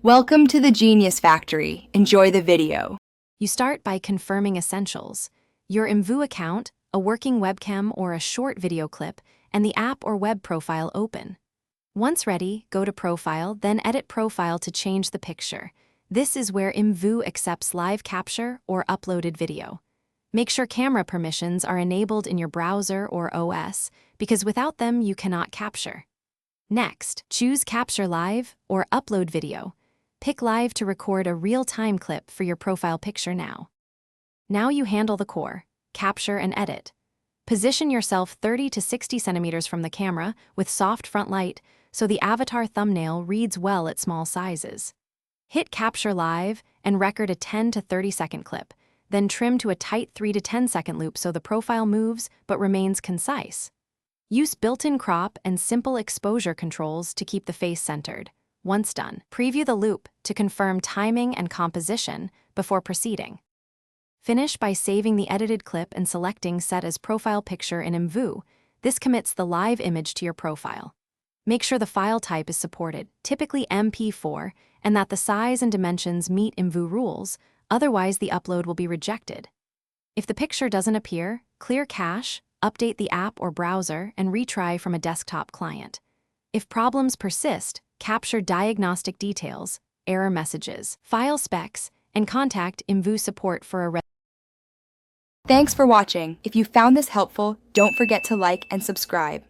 Welcome to the Genius Factory. Enjoy the video. You start by confirming essentials: your Imvu account, a working webcam or a short video clip, and the app or web profile open. Once ready, go to Profile, then Edit Profile to change the picture. This is where Imvu accepts live capture or uploaded video. Make sure camera permissions are enabled in your browser or OS, because without them you cannot capture. Next, choose Capture Live or Upload Video. Pick Live to record a real-time clip for your profile picture now. Now you handle the core: capture and edit. Position yourself 30 to 60 centimeters from the camera with soft front light so the avatar thumbnail reads well at small sizes. Hit Capture Live and record a 10 to 30 second clip, then trim to a tight 3 to 10 second loop so the profile moves but remains concise. Use built-in crop and simple exposure controls to keep the face centered. Once done, preview the loop to confirm timing and composition before proceeding. Finish by saving the edited clip and selecting Set as Profile Picture in Imvu. This commits the live image to your profile. Make sure the file type is supported, typically MP4, and that the size and dimensions meet Imvu rules, otherwise the upload will be rejected. If the picture doesn't appear, clear cache, update the app or browser, and retry from a desktop client. If problems persist, capture diagnostic details, error messages, file specs, and contact Imvu support for a Thanks for watching. If you found this helpful, don't forget to like and subscribe.